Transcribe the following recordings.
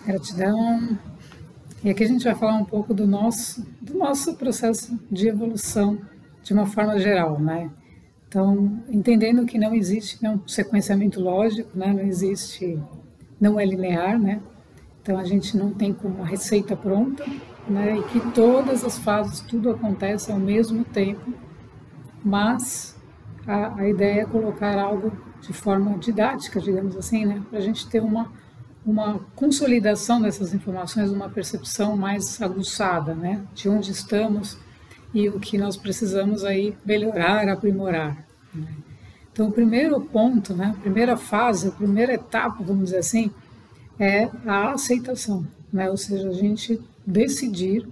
Gratidão. E aqui a gente vai falar um pouco do nosso processo de evolução de uma forma geral, né? Então, entendendo que não existe um sequenciamento lógico, né? Não é linear, né? Então a gente não tem como uma receita pronta, né? E que todas as fases, tudo acontece ao mesmo tempo, mas a ideia é colocar algo de forma didática, digamos assim, né? Para a gente ter uma consolidação dessas informações, uma percepção mais aguçada, né? De onde estamos e o que nós precisamos aí melhorar, aprimorar, né? Então, o primeiro ponto, né? A primeira fase, a primeira etapa, vamos dizer assim, é a aceitação, né? Ou seja, a gente decidir,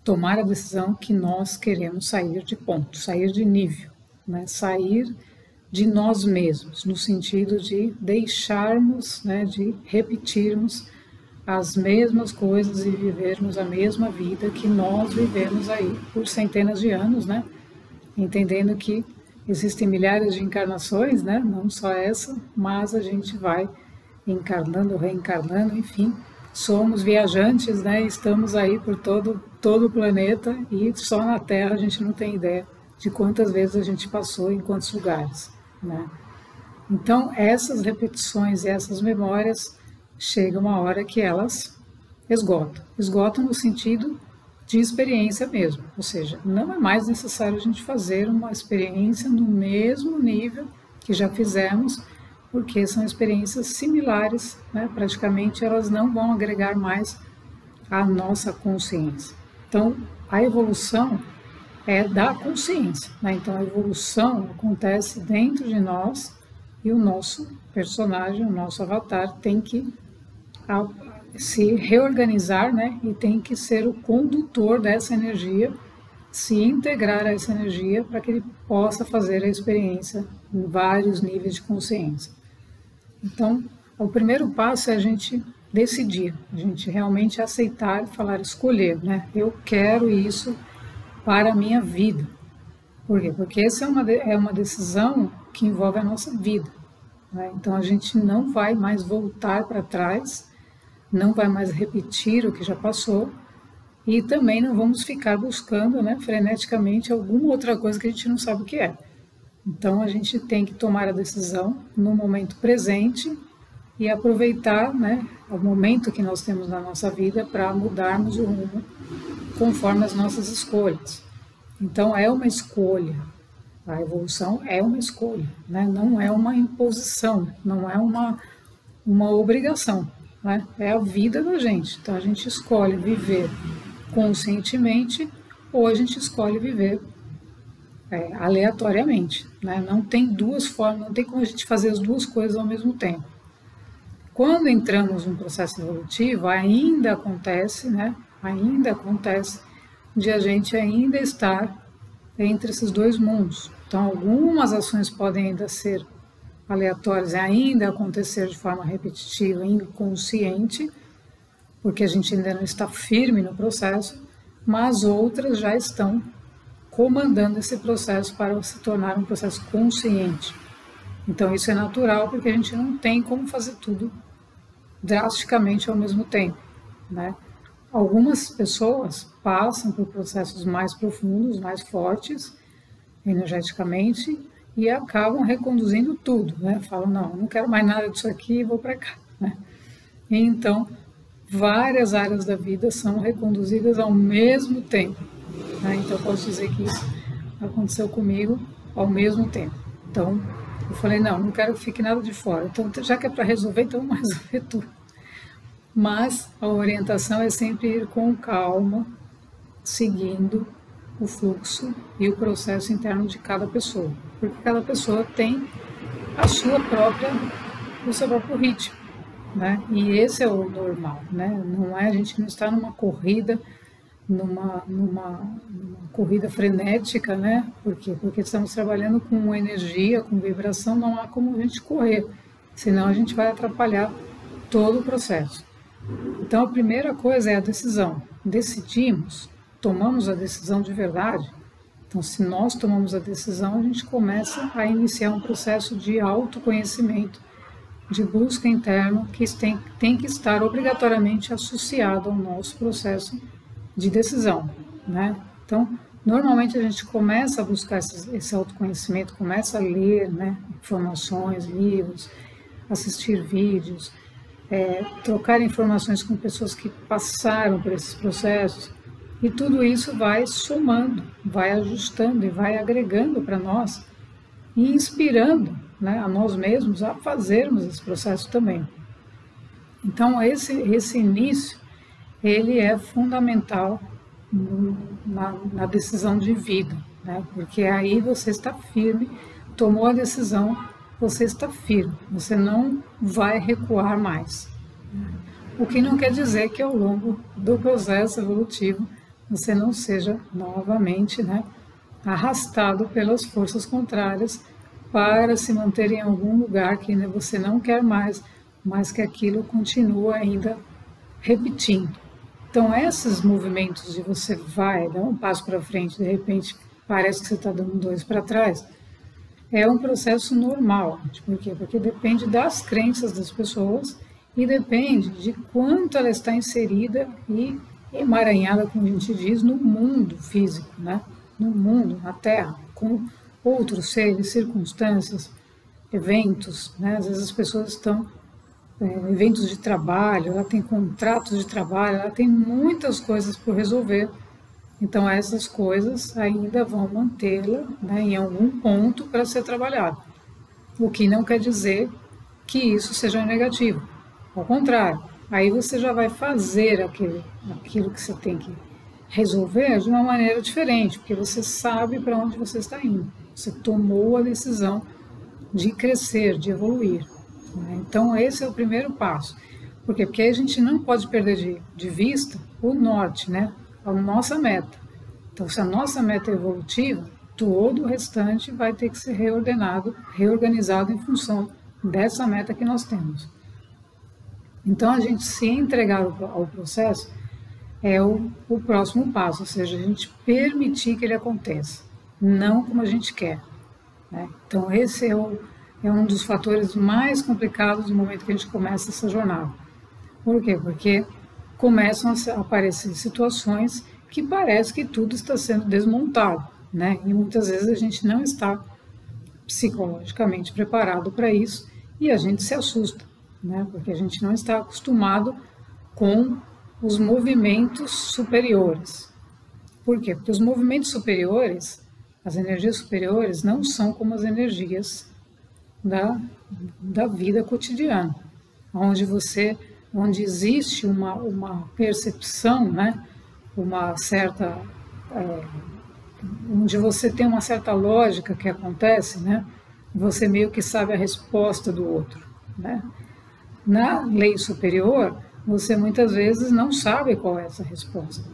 tomar a decisão que nós queremos sair de ponto, sair de nível, né? Sair de nós mesmos, no sentido de deixarmos, né, de repetirmos as mesmas coisas e vivermos a mesma vida que nós vivemos aí por centenas de anos, né? Entendendo que existem milhares de encarnações, né? Não só essa, mas a gente vai encarnando, reencarnando, enfim, somos viajantes, né? Estamos aí por todo o planeta e só na Terra a gente não tem ideia de quantas vezes a gente passou em quantos lugares, né? Então, essas repetições e essas memórias, chega uma hora que elas esgotam no sentido de experiência mesmo, ou seja, não é mais necessário a gente fazer uma experiência no mesmo nível que já fizemos, porque são experiências similares, né? Praticamente elas não vão agregar mais à nossa consciência. Então, a evolução é da consciência, né? Então a evolução acontece dentro de nós e o nosso personagem, o nosso avatar tem que se reorganizar, né? E tem que ser o condutor dessa energia, se integrar a essa energia para que ele possa fazer a experiência em vários níveis de consciência. Então, o primeiro passo é a gente decidir, a gente realmente aceitar, falar, escolher, né? Eu quero isso para a minha vida. Por quê? Porque essa é uma decisão que envolve a nossa vida, né? Então a gente não vai mais voltar para trás, não vai mais repetir o que já passou e também não vamos ficar buscando, né, freneticamente alguma outra coisa que a gente não sabe o que é. Então a gente tem que tomar a decisão no momento presente e aproveitar, né, o momento que nós temos na nossa vida para mudarmos o rumo conforme as nossas escolhas. Então é uma escolha, a evolução é uma escolha, né? Não é uma imposição, não é uma obrigação, né? É a vida da gente. Então a gente escolhe viver conscientemente ou a gente escolhe viver aleatoriamente, né? Não tem duas formas, não tem como a gente fazer as duas coisas ao mesmo tempo. Quando entramos num processo evolutivo, ainda acontece, né? Ainda acontece de a gente ainda estar entre esses dois mundos. Então, algumas ações podem ainda ser aleatórias, ainda acontecer de forma repetitiva, inconsciente, porque a gente ainda não está firme no processo, mas outras já estão comandando esse processo para se tornar um processo consciente. Então, isso é natural, porque a gente não tem como fazer tudo drasticamente ao mesmo tempo, né? Algumas pessoas passam por processos mais profundos, mais fortes, energeticamente, e acabam reconduzindo tudo, né? Falam, não quero mais nada disso aqui, vou para cá, né? E então, várias áreas da vida são reconduzidas ao mesmo tempo, né? Então, eu posso dizer que isso aconteceu comigo ao mesmo tempo. Então, eu falei, não quero que fique nada de fora. Então, já que é para resolver, então vamos resolver tudo. Mas a orientação é sempre ir com calma, seguindo o fluxo e o processo interno de cada pessoa, porque cada pessoa tem o seu próprio ritmo, né? E esse é o normal, né? Não é, a gente não está numa corrida, numa corrida frenética, né? Por quê? Porque estamos trabalhando com energia, com vibração, não há como a gente correr, senão a gente vai atrapalhar todo o processo. Então, a primeira coisa é a decisão. Decidimos, tomamos a decisão de verdade. Então, se nós tomamos a decisão, a gente começa a iniciar um processo de autoconhecimento de busca interno que tem que estar obrigatoriamente associado ao nosso processo de decisão, né? Então, normalmente a gente começa a buscar esse autoconhecimento, começa a ler, né, informações, livros, assistir vídeos, trocar informações com pessoas que passaram por esses processos, e tudo isso vai somando, vai ajustando e vai agregando para nós e inspirando, né, a nós mesmos a fazermos esse processo também. Então, esse início, ele é fundamental na decisão de vida, né? Porque aí você está firme, tomou a decisão, você está firme, você não vai recuar mais. O que não quer dizer que ao longo do processo evolutivo você não seja novamente, né, arrastado pelas forças contrárias para se manter em algum lugar que você não quer mais, mas que aquilo continua ainda repetindo. Então, esses movimentos de você vai, dá um passo para frente, de repente parece que você está dando 2 para trás, é um processo normal. Por quê? Porque depende das crenças das pessoas e depende de quanto ela está inserida e emaranhada, como a gente diz, no mundo físico, né? No mundo, na Terra, com outros seres, circunstâncias, eventos, né? Às vezes as pessoas estão eventos de trabalho, ela tem contratos de trabalho, ela tem muitas coisas por resolver. Então essas coisas ainda vão mantê-la, né, em algum ponto para ser trabalhado. O que não quer dizer que isso seja negativo. Ao contrário, aí você já vai fazer aquilo que você tem que resolver de uma maneira diferente, porque você sabe para onde você está indo. Você tomou a decisão de crescer, de evoluir. Então, esse é o primeiro passo. Por quê? Porque a gente não pode perder de vista o norte, né? A nossa meta. Então, se a nossa meta é evolutiva, todo o restante vai ter que ser reorganizado em função dessa meta que nós temos. Então, a gente se entregar ao processo é o próximo passo, ou seja, a gente permitir que ele aconteça, não como a gente quer, né? Então, esse é um dos fatores mais complicados no momento que a gente começa essa jornada. Por quê? Porque começam a aparecer situações que parece que tudo está sendo desmontado, né? E muitas vezes a gente não está psicologicamente preparado para isso e a gente se assusta, né? Porque a gente não está acostumado com os movimentos superiores. Por quê? Porque os movimentos superiores, as energias superiores, não são como as energias da vida cotidiana, onde existe uma percepção, né, uma certa, onde você tem uma certa lógica que acontece, né, você meio que sabe a resposta do outro, né. Na lei superior, você muitas vezes não sabe qual é essa resposta,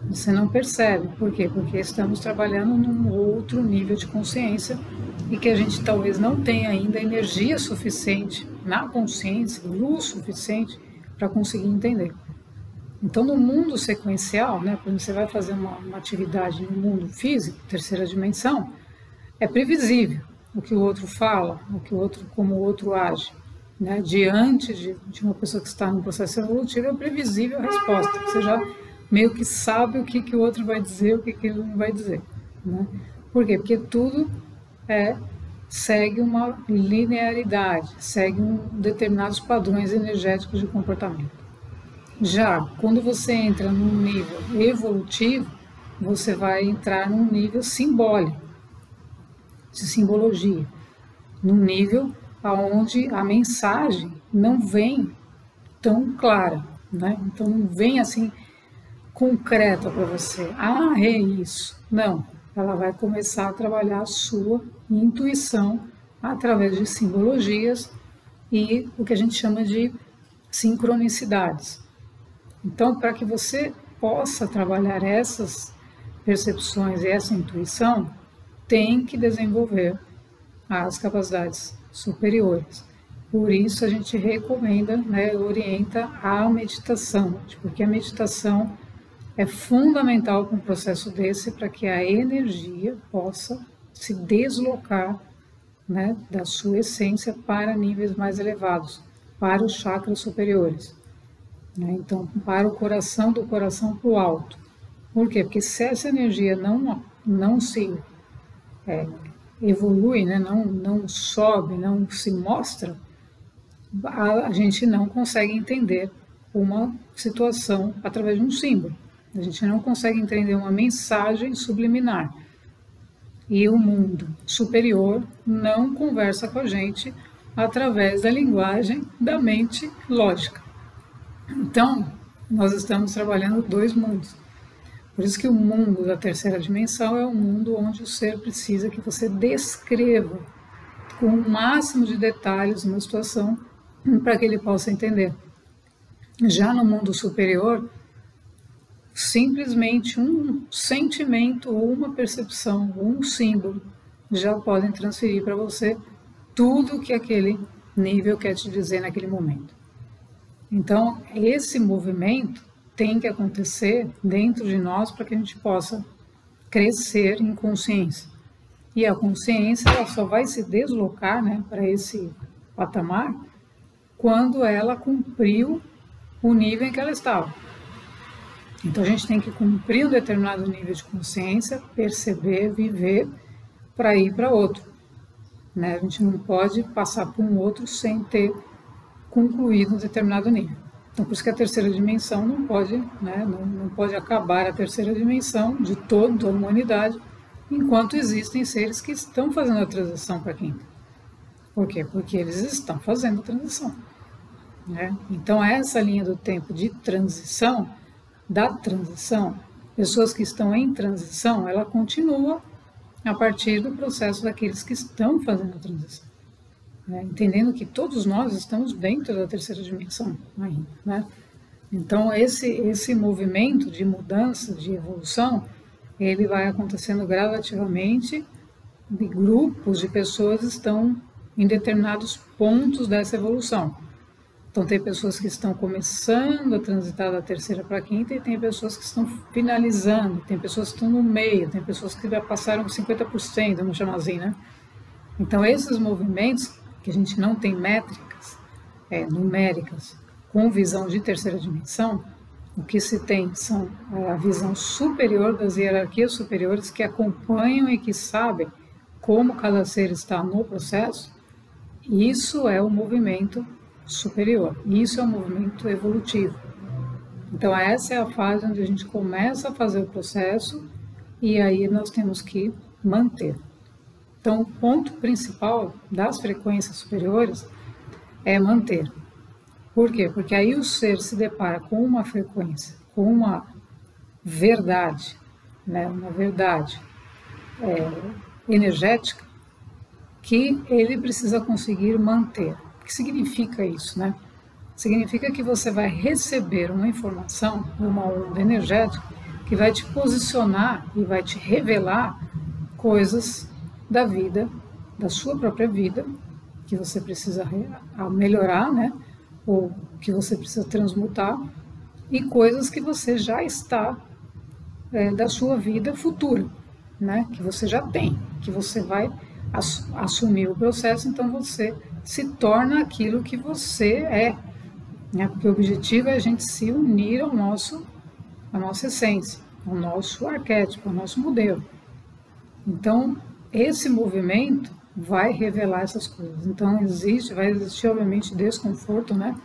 você não percebe. Por quê? Porque estamos trabalhando num outro nível de consciência e que a gente talvez não tenha ainda energia suficiente na consciência, luz suficiente para conseguir entender. Então, no mundo sequencial, né, quando você vai fazer uma atividade no mundo físico, terceira dimensão, é previsível o que o outro fala, como o outro age, né? Diante de uma pessoa que está no processo evolutivo, é previsível a resposta. Você já meio que sabe o que o outro vai dizer, o que ele não vai dizer, né? Por quê? Porque tudo segue uma linearidade, segue determinados padrões energéticos de comportamento. Já quando você entra num nível evolutivo, você vai entrar num nível simbólico, de simbologia, num nível onde a mensagem não vem tão clara, né? Então não vem assim concreta para você. Ah, é isso. Não, ela vai começar a trabalhar a sua intuição através de simbologias e o que a gente chama de sincronicidades. Então, para que você possa trabalhar essas percepções e essa intuição, tem que desenvolver as capacidades superiores. Por isso a gente recomenda, né, orienta a meditação, porque a meditação é fundamental para um processo desse, para que a energia possa se deslocar, né, da sua essência para níveis mais elevados, para os chakras superiores, né? Então, para o coração, do coração para o alto. Por quê? Porque se essa energia não se evolui, né? não sobe, não se mostra, a gente não consegue entender uma situação através de um símbolo. A gente não consegue entender uma mensagem subliminar. E o mundo superior não conversa com a gente através da linguagem da mente lógica. Então, nós estamos trabalhando dois mundos. Por isso que o mundo da terceira dimensão é um mundo onde o ser precisa que você descreva com o máximo de detalhes uma situação para que ele possa entender. Já no mundo superior, simplesmente um sentimento ou uma percepção ou um símbolo já podem transferir para você tudo que aquele nível quer te dizer naquele momento. Então, esse movimento tem que acontecer dentro de nós para que a gente possa crescer em consciência. E a consciência ela só vai se deslocar, né, para esse patamar quando ela cumpriu o nível em que ela estava. Então a gente tem que cumprir um determinado nível de consciência, perceber, viver, para ir para outro, né? A gente não pode passar por um outro sem ter concluído um determinado nível. Então por isso que a terceira dimensão não pode, né, não pode acabar a terceira dimensão de toda a humanidade, enquanto existem seres que estão fazendo a transição para a quinta. Por quê? Porque eles estão fazendo a transição, né? Então essa linha do tempo de transição, pessoas que estão em transição, ela continua a partir do processo daqueles que estão fazendo a transição, né? Entendendo que todos nós estamos dentro da terceira dimensão ainda, né? Então esse movimento de mudança, de evolução, ele vai acontecendo gradativamente, e grupos de pessoas estão em determinados pontos dessa evolução. Então tem pessoas que estão começando a transitar da terceira para a quinta e tem pessoas que estão finalizando, tem pessoas que estão no meio, tem pessoas que já passaram 50%, vamos chamar assim, né? Então esses movimentos que a gente não tem métricas numéricas com visão de terceira dimensão, o que se tem são a visão superior das hierarquias superiores que acompanham e que sabem como cada ser está no processo. Isso é o movimento superior, isso é um movimento evolutivo. Então essa é a fase onde a gente começa a fazer o processo e aí nós temos que manter. Então o ponto principal das frequências superiores é manter. Por quê? Porque aí o ser se depara com uma frequência, com uma verdade, né? Uma verdade energética que ele precisa conseguir manter. O que significa isso, né? Significa que você vai receber uma informação, uma onda energética, que vai te posicionar e vai te revelar coisas da vida, da sua própria vida, que você precisa melhorar, né? Ou que você precisa transmutar, e coisas que você já está da sua vida futura, né? Que você já tem, que você vai assumir o processo, então você se torna aquilo que você é, né? Porque o objetivo é a gente se unir à nossa essência, ao nosso arquétipo, ao nosso modelo. Então, esse movimento vai revelar essas coisas. Então, vai existir, obviamente, desconforto, né?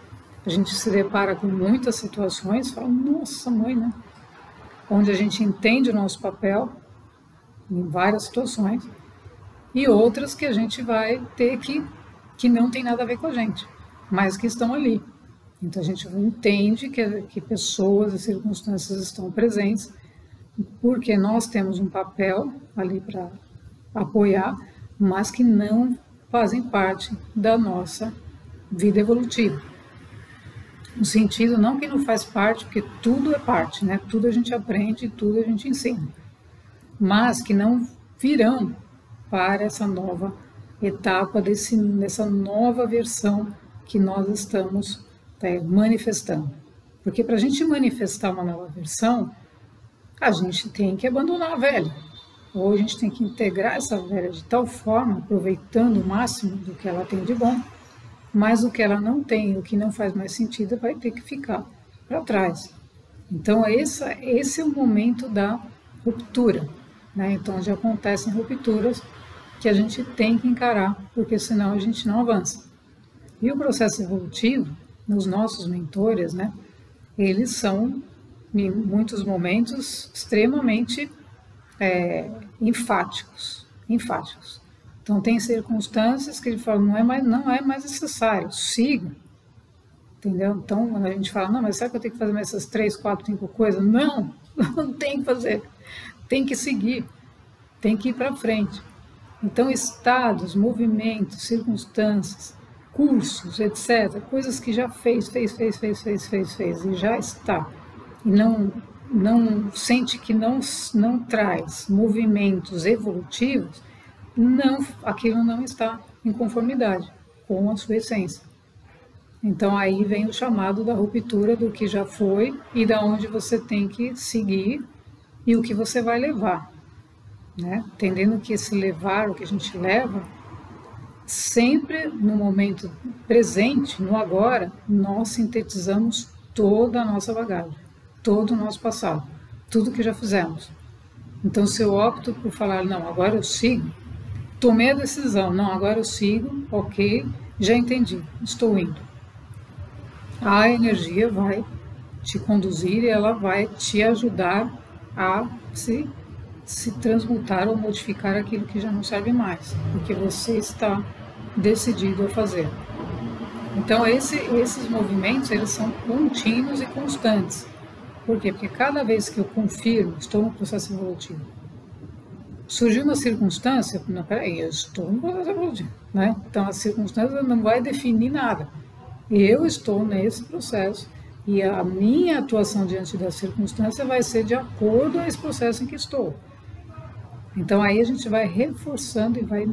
A gente se depara com muitas situações, fala, nossa mãe, né? Onde a gente entende o nosso papel em várias situações, e outras que a gente vai ter que não tem nada a ver com a gente, mas que estão ali. Então a gente entende que pessoas e circunstâncias estão presentes, porque nós temos um papel ali para apoiar, mas que não fazem parte da nossa vida evolutiva. No sentido não que não faz parte, porque tudo é parte, né? Tudo a gente aprende, tudo a gente ensina, mas que não virão para essa nova etapa, dessa nova versão que nós estamos manifestando. Porque para a gente manifestar uma nova versão, a gente tem que abandonar a velha, ou a gente tem que integrar essa velha de tal forma, aproveitando o máximo do que ela tem de bom, mas o que ela não tem, o que não faz mais sentido, vai ter que ficar para trás. Então, esse é o momento da ruptura, né? Então, onde acontecem rupturas que a gente tem que encarar, porque senão a gente não avança. E o processo evolutivo, nos nossos mentores, né? Eles são, em muitos momentos, extremamente enfáticos. Então, tem circunstâncias que ele fala, não é mais necessário, siga. Entendeu? Então, quando a gente fala, não, mas será que eu tenho que fazer mais essas 3, 4, 5 coisas? Não, não tem que fazer. Tem que seguir, tem que ir para frente. Então, estados, movimentos, circunstâncias, cursos, etc., coisas que já fez e já está, e não sente que não traz movimentos evolutivos, aquilo não está em conformidade com a sua essência. Então aí vem o chamado da ruptura do que já foi e da onde você tem que seguir e o que você vai levar, né? Entendendo que esse levar, o que a gente leva, sempre no momento presente, no agora, nós sintetizamos toda a nossa bagagem, todo o nosso passado, tudo que já fizemos. Então, se eu opto por falar, não, agora eu sigo, tomei a decisão, não, agora eu sigo, ok, já entendi, estou indo. A energia vai te conduzir e ela vai te ajudar a se transmutar ou modificar aquilo que já não serve mais, porque você está decidido a fazer. Então, esses movimentos, eles são contínuos e constantes. Por quê? Porque cada vez que eu confirmo, estou no processo evolutivo, surgiu uma circunstância, não, peraí, eu estou no processo evolutivo, né? Então, a circunstância não vai definir nada. Eu estou nesse processo e a minha atuação diante da circunstância vai ser de acordo a esse processo em que estou. Então, aí a gente vai reforçando e vai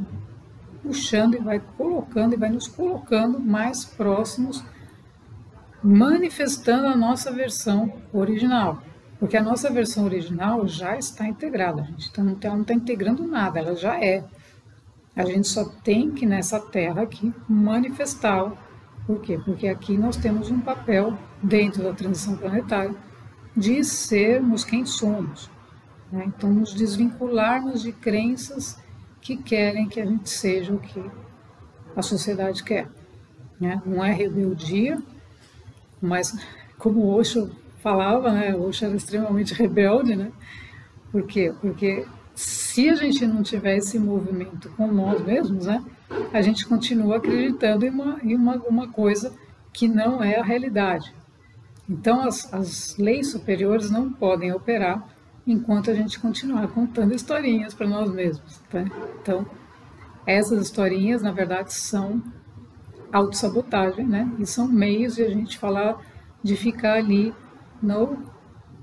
puxando e vai colocando e vai nos colocando mais próximos, manifestando a nossa versão original. Porque a nossa versão original já está integrada, a gente não está integrando nada, ela já é. A gente só tem que, nessa terra aqui, manifestá-la. Por quê? Porque aqui nós temos um papel, dentro da transição planetária, de sermos quem somos. Né? Então, nos desvincularmos de crenças que querem que a gente seja o que a sociedade quer. Né? Não é rebeldia, mas como o Osho falava, né? O Osho era extremamente rebelde, né? Por quê? Porque se a gente não tiver esse movimento com nós mesmos, né? A gente continua acreditando em uma coisa que não é a realidade. Então, as leis superiores não podem operar enquanto a gente continuar contando historinhas para nós mesmos. Tá? Então, essas historinhas, na verdade, são autossabotagem, né? E são meios de a gente falar, de ficar ali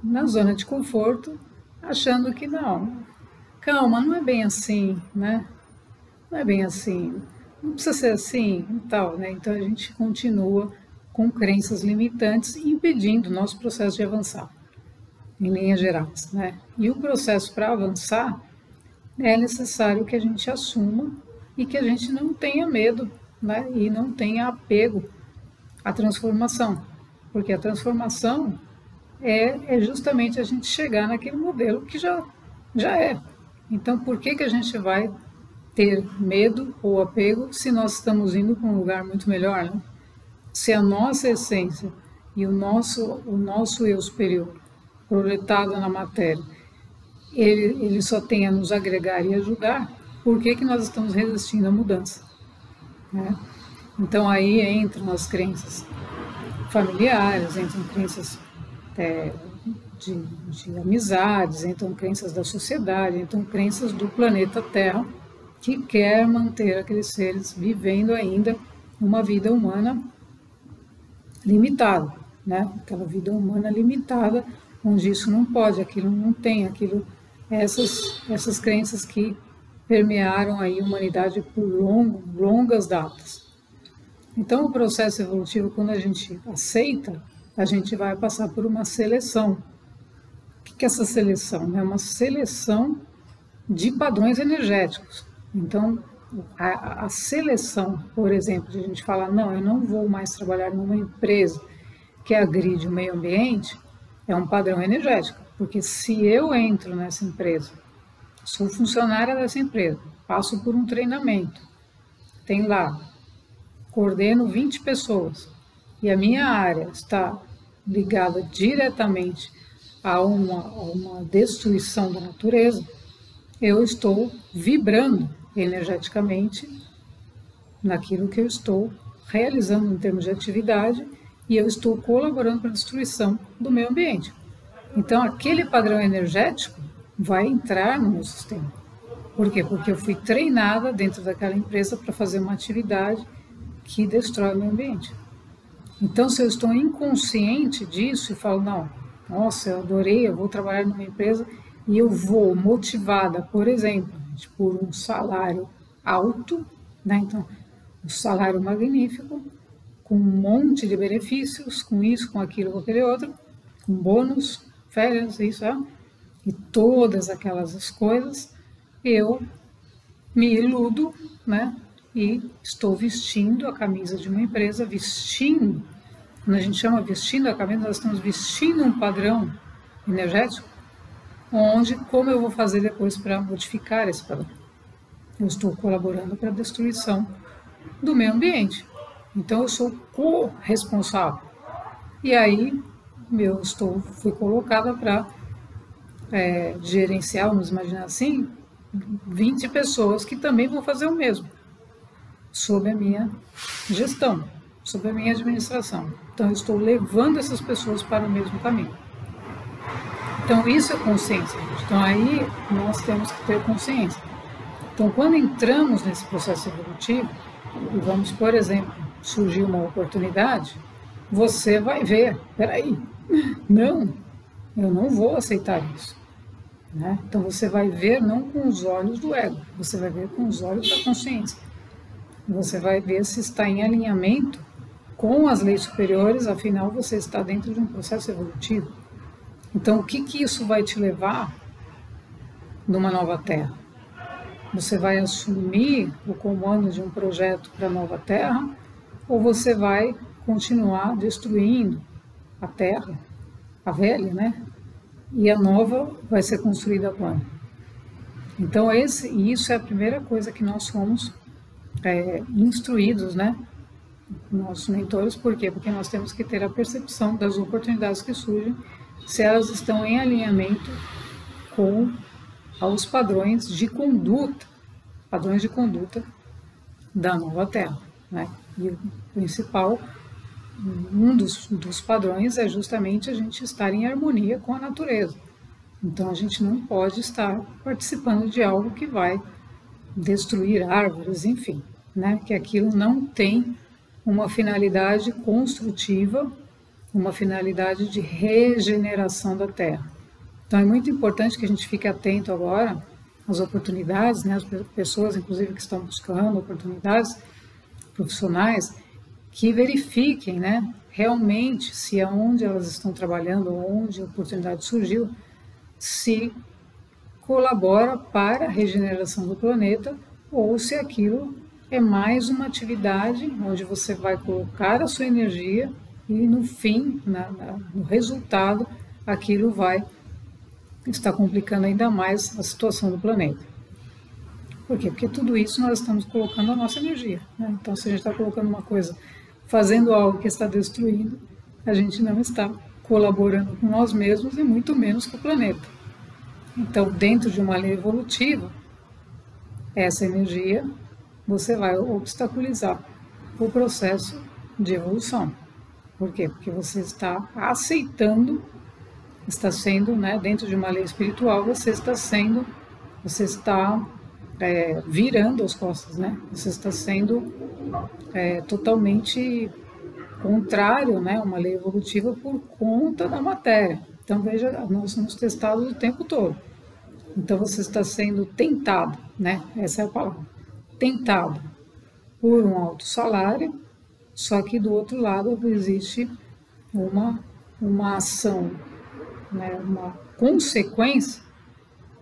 na zona de conforto, achando que não, calma, não é bem assim, né? Não é bem assim, não precisa ser assim e tal, né? Então a gente continua com crenças limitantes, impedindo o nosso processo de avançar, em linhas gerais, né? E o processo para avançar é necessário que a gente assuma e que a gente não tenha medo, né? E não tenha apego à transformação, porque a transformação é justamente a gente chegar naquele modelo que já é. Então, por que a gente vai ter medo ou apego se nós estamos indo para um lugar muito melhor, né? Se a nossa essência e o nosso eu superior, projetado na matéria, ele só tem a nos agregar e ajudar, por que nós estamos resistindo à mudança? Né? Então aí entram as crenças familiares, entram crenças de amizades, entram crenças da sociedade, entram crenças do planeta Terra, que quer manter aqueles seres vivendo ainda uma vida humana limitada, né? Aquela vida humana limitada, onde isso não pode, aquilo não tem, essas crenças que permearam aí a humanidade por longas datas. Então, o processo evolutivo, quando a gente aceita, a gente vai passar por uma seleção. O que é essa seleção? É uma seleção de padrões energéticos. Então, a seleção, por exemplo, de a gente falar, não, eu não vou mais trabalhar numa empresa que agride o meio ambiente, é um padrão energético, porque se eu entro nessa empresa, sou funcionária dessa empresa, passo por um treinamento, tem lá, coordeno 20 pessoas, e a minha área está ligada diretamente a uma destruição da natureza, eu estou vibrando energeticamente naquilo que eu estou realizando em termos de atividade e eu estou colaborando para a destruição do meio ambiente. Então, aquele padrão energético vai entrar no meu sistema. Por quê? Porque eu fui treinada dentro daquela empresa para fazer uma atividade que destrói o meio ambiente. Então, se eu estou inconsciente disso e falo, não, nossa, eu adorei, eu vou trabalhar numa empresa e eu vou motivada, por exemplo, por um salário alto, né? Então, um salário magnífico, com um monte de benefícios, com isso, com aquilo, com aquele outro, com bônus, férias, isso, e todas aquelas coisas, eu me iludo, né? E estou vestindo a camisa de uma empresa, quando a gente chama vestindo a camisa, nós estamos vestindo um padrão energético, onde, como eu vou fazer depois para modificar esse padrão? Eu estou colaborando para a destruição do meio ambiente. Então, eu sou corresponsável. E aí, fui colocada para gerenciar, vamos imaginar assim, 20 pessoas que também vão fazer o mesmo, sob a minha gestão, sob a minha administração. Então, eu estou levando essas pessoas para o mesmo caminho. Então, isso é consciência. Então, aí nós temos que ter consciência. Então, quando entramos nesse processo evolutivo, e vamos, por exemplo, surgir uma oportunidade, você vai ver, peraí, não, eu não vou aceitar isso. Né? Então, você vai ver não com os olhos do ego, você vai ver com os olhos da consciência. Você vai ver se está em alinhamento com as leis superiores, afinal, você está dentro de um processo evolutivo. Então, o que isso vai te levar numa nova Terra? Você vai assumir o comando de um projeto para a nova Terra ou você vai continuar destruindo a Terra, a velha, né? E a nova vai ser construída quando? Então, isso é a primeira coisa que nós somos instruídos, né? Nossos mentores, por quê? Porque nós temos que ter a percepção das oportunidades que surgem, se elas estão em alinhamento com os padrões de conduta da nova Terra, né? E o principal, um dos padrões é justamente a gente estar em harmonia com a natureza. Então a gente não pode estar participando de algo que vai destruir árvores, enfim, né? Que aquilo não tem uma finalidade construtiva, uma finalidade de regeneração da Terra. Então é muito importante que a gente fique atento agora às oportunidades, né? As pessoas, inclusive, que estão buscando oportunidades profissionais, que verifiquem, né? Realmente se aonde elas estão trabalhando, onde a oportunidade surgiu, se colabora para a regeneração do planeta ou se aquilo é mais uma atividade onde você vai colocar a sua energia e no fim, no resultado, aquilo vai estar complicando ainda mais a situação do planeta. Por quê? Porque tudo isso nós estamos colocando a nossa energia, né? Então, se a gente está colocando uma coisa, fazendo algo que está destruindo, a gente não está colaborando com nós mesmos e muito menos com o planeta. Então, dentro de uma lei evolutiva, essa energia você vai obstaculizar o processo de evolução. Por quê? Porque você está aceitando, está sendo, né, dentro de uma lei espiritual, você está virando as costas, né? Você está sendo totalmente contrário, né, uma lei evolutiva por conta da matéria. Então, veja, nós somos testados o tempo todo. Então, você está sendo tentado, né? Essa é a palavra. Tentado por um alto salário, só que do outro lado existe uma ação, né, uma consequência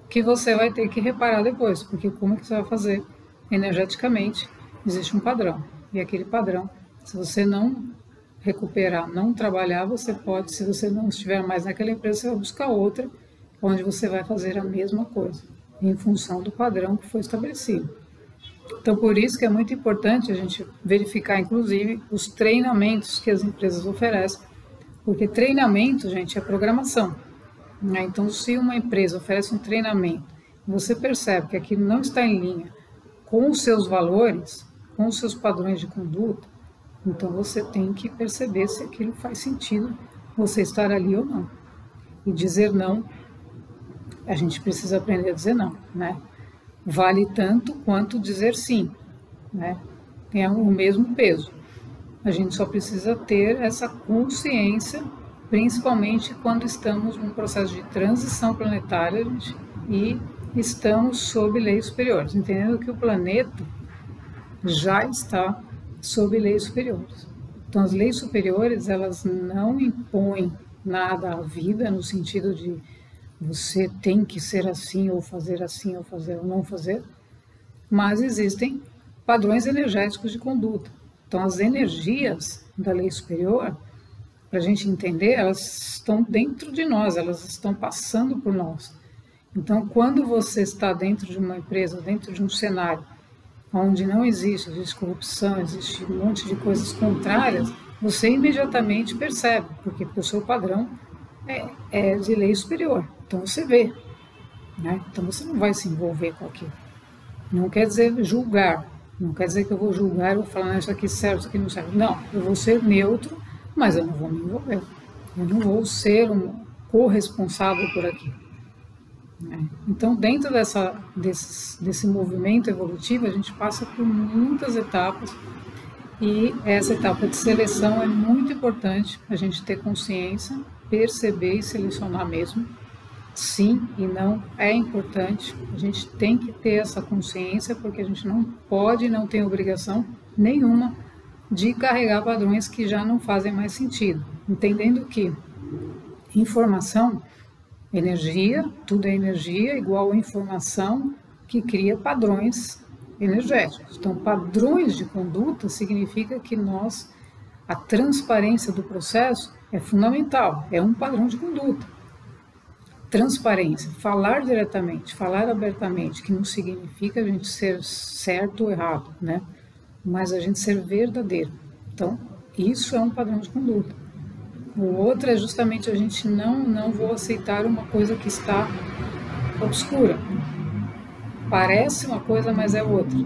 que você vai ter que reparar depois, porque como é que você vai fazer energeticamente existe um padrão. E aquele padrão, se você não recuperar, não trabalhar, você pode, se você não estiver mais naquela empresa, você vai buscar outra, onde você vai fazer a mesma coisa, em função do padrão que foi estabelecido. Então, por isso que é muito importante a gente verificar, inclusive, os treinamentos que as empresas oferecem, porque treinamento, gente, é programação. Né? Então, se uma empresa oferece um treinamento, você percebe que aquilo não está em linha com os seus valores, com os seus padrões de conduta, então você tem que perceber se aquilo faz sentido você estar ali ou não. E dizer não, a gente precisa aprender a dizer não, né? Vale tanto quanto dizer sim, né? Tem o mesmo peso. A gente só precisa ter essa consciência, principalmente quando estamos num processo de transição planetária, gente, e estamos sob leis superiores, entendendo que o planeta já está sob leis superiores. Então, as leis superiores, elas não impõem nada à vida, no sentido de você tem que ser assim, ou fazer assim, ou fazer ou não fazer, mas existem padrões energéticos de conduta. Então, as energias da lei superior, para a gente entender, elas estão dentro de nós, elas estão passando por nós. Então, quando você está dentro de uma empresa, dentro de um cenário onde não existe corrupção, existe um monte de coisas contrárias, você imediatamente percebe, porque o seu padrão é de lei superior. Então você vê, né? Então você não vai se envolver com aquilo. Não quer dizer julgar, não quer dizer que eu vou julgar e vou falar, não, isso aqui serve, isso aqui não serve. Não, eu vou ser neutro, mas eu não vou me envolver. Eu não vou ser um corresponsável por aquilo. Então, dentro desse movimento evolutivo, a gente passa por muitas etapas e essa etapa de seleção é muito importante a gente ter consciência, perceber e selecionar mesmo. Sim e não é importante, a gente tem que ter essa consciência porque a gente não pode, não tem obrigação nenhuma de carregar padrões que já não fazem mais sentido, entendendo que informação, energia, tudo é energia, igual a informação que cria padrões energéticos. Então, padrões de conduta significa que a transparência do processo é fundamental, é um padrão de conduta. Transparência, falar diretamente, falar abertamente, que não significa a gente ser certo ou errado, né? Mas a gente ser verdadeiro. Então, isso é um padrão de conduta. O outro é justamente a gente não vou aceitar uma coisa que está obscura. Parece uma coisa, mas é outra,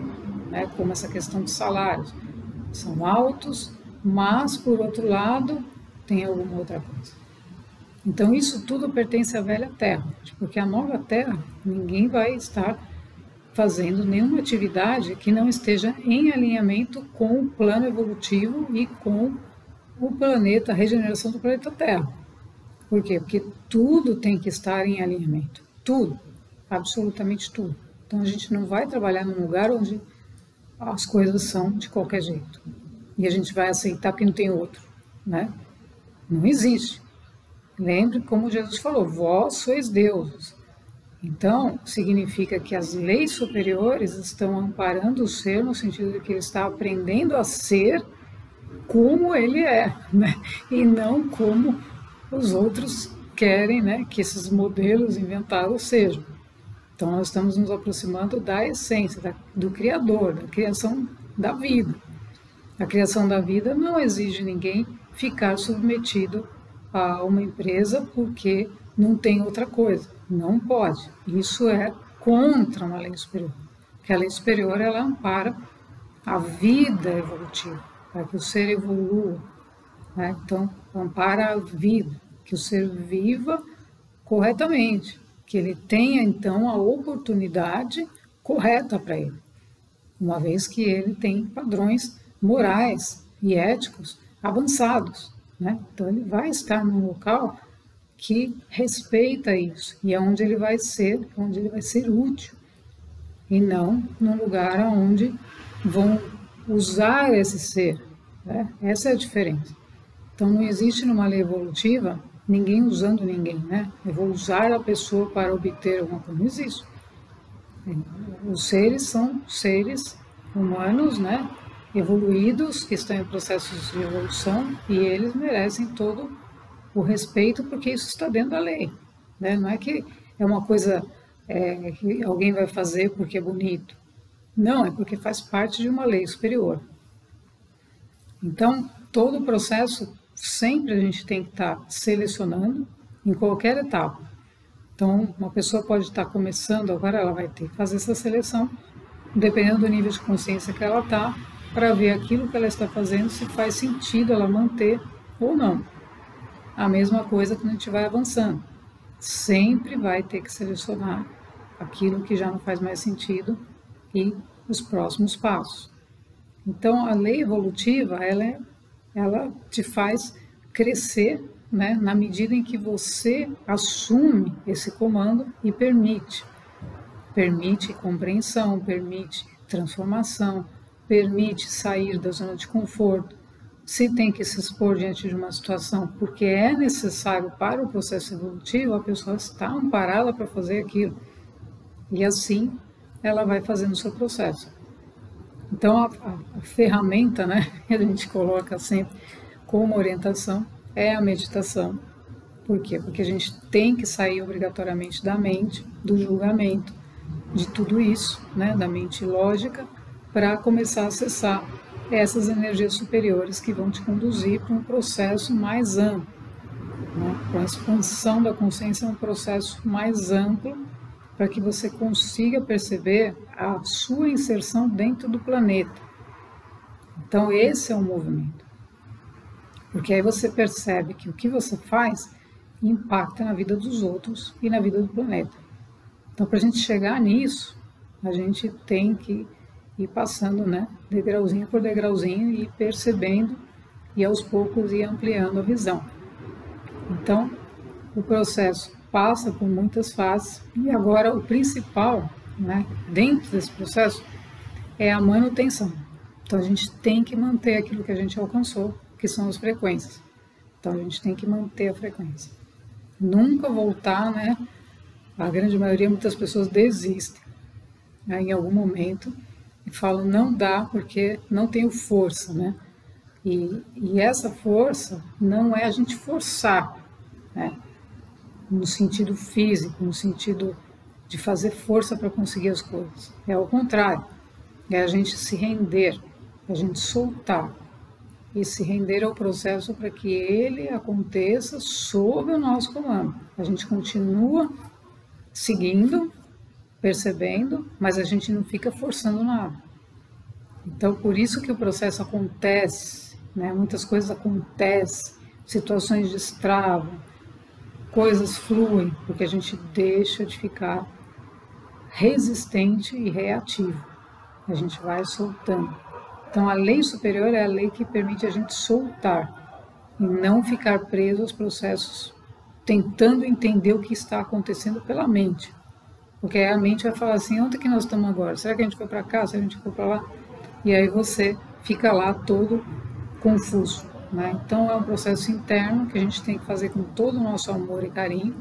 né? Como essa questão de salários. São altos, mas, por outro lado, tem alguma outra coisa. Então, isso tudo pertence à velha Terra, porque a nova Terra, ninguém vai estar fazendo nenhuma atividade que não esteja em alinhamento com o plano evolutivo e com o planeta, a regeneração do planeta Terra. Por quê? Porque tudo tem que estar em alinhamento. Tudo. Absolutamente tudo. Então, a gente não vai trabalhar num lugar onde as coisas são de qualquer jeito. E a gente vai aceitar porque não tem outro, né? Não existe. Lembre como Jesus falou, vós sois deuses. Então, significa que as leis superiores estão amparando o ser no sentido de que ele está aprendendo a ser como ele é, né? E não como os outros querem, né, que esses modelos inventados sejam. Então, nós estamos nos aproximando da essência, do Criador, da criação da vida. A criação da vida não exige ninguém ficar submetido a uma empresa porque não tem outra coisa. Não pode. Isso é contra uma lei superior. Porque a lei superior, ela ampara a vida evolutiva, para que o ser evolua, né? Então, ampara a vida, que o ser viva corretamente, que ele tenha, então, a oportunidade correta para ele, uma vez que ele tem padrões morais e éticos avançados, né? Então, ele vai estar num local que respeita isso, e é onde ele vai ser útil, e não num lugar onde vão usar esse ser, né? Essa é a diferença. Então, não existe numa lei evolutiva ninguém usando ninguém, né? Eu vou usar a pessoa para obter alguma coisa, não existe. Os seres são seres humanos, né, evoluídos, que estão em processos de evolução, e eles merecem todo o respeito, porque isso está dentro da lei, né? Não é que é uma coisa que alguém vai fazer porque é bonito. Não, é porque faz parte de uma lei superior. Então, todo o processo, sempre a gente tem que estar selecionando em qualquer etapa. Então, uma pessoa pode estar começando, agora ela vai ter que fazer essa seleção, dependendo do nível de consciência que ela está, para ver aquilo que ela está fazendo, se faz sentido ela manter ou não. A mesma coisa quando a gente vai avançando. Sempre vai ter que selecionar aquilo que já não faz mais sentido e os próximos passos. Então, a lei evolutiva, ela te faz crescer, né, na medida em que você assume esse comando e permite compreensão, permite transformação, permite sair da zona de conforto. Se tem que se expor diante de uma situação porque é necessário para o processo evolutivo, a pessoa está amparada para fazer aquilo. E assim ela vai fazendo o seu processo. Então, a ferramenta, né, que a gente coloca sempre como orientação é a meditação. Por quê? Porque a gente tem que sair obrigatoriamente da mente, do julgamento, de tudo isso, né, da mente lógica, para começar a acessar essas energias superiores que vão te conduzir para um processo mais amplo. Né? A expansão da consciência é um processo mais amplo para que você consiga perceber a sua inserção dentro do planeta. Então, esse é o movimento. Porque aí você percebe que o que você faz impacta na vida dos outros e na vida do planeta. Então, para a gente chegar nisso, a gente tem que ir passando, né, degrauzinho por degrauzinho e percebendo e aos poucos ir ampliando a visão. Então, o processo passa por muitas fases e agora o principal, né, dentro desse processo é a manutenção. Então, a gente tem que manter aquilo que a gente alcançou, que são as frequências. Então, a gente tem que manter a frequência. Nunca voltar, né? A grande maioria, muitas pessoas desistem, né, em algum momento e falam não dá porque não tenho força, né? E essa força não é a gente forçar, né? No sentido físico, no sentido de fazer força para conseguir as coisas. É ao contrário, é a gente se render, a gente soltar e se render ao processo para que ele aconteça sob o nosso comando. A gente continua seguindo, percebendo, mas a gente não fica forçando nada. Então, por isso que o processo acontece, né? Muitas coisas acontecem, situações destravam, coisas fluem, porque a gente deixa de ficar resistente e reativo. A gente vai soltando. Então, a lei superior é a lei que permite a gente soltar e não ficar preso aos processos, tentando entender o que está acontecendo pela mente. Porque aí a mente vai falar assim, onde que nós estamos agora? Será que a gente foi para cá? Será que a gente foi para lá? E aí você fica lá todo confuso, né? Então é um processo interno que a gente tem que fazer com todo o nosso amor e carinho.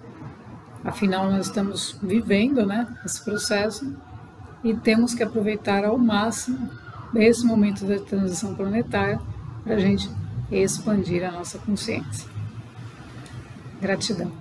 Afinal, nós estamos vivendo, né, esse processo e temos que aproveitar ao máximo esse momento da transição planetária para a gente expandir a nossa consciência. Gratidão.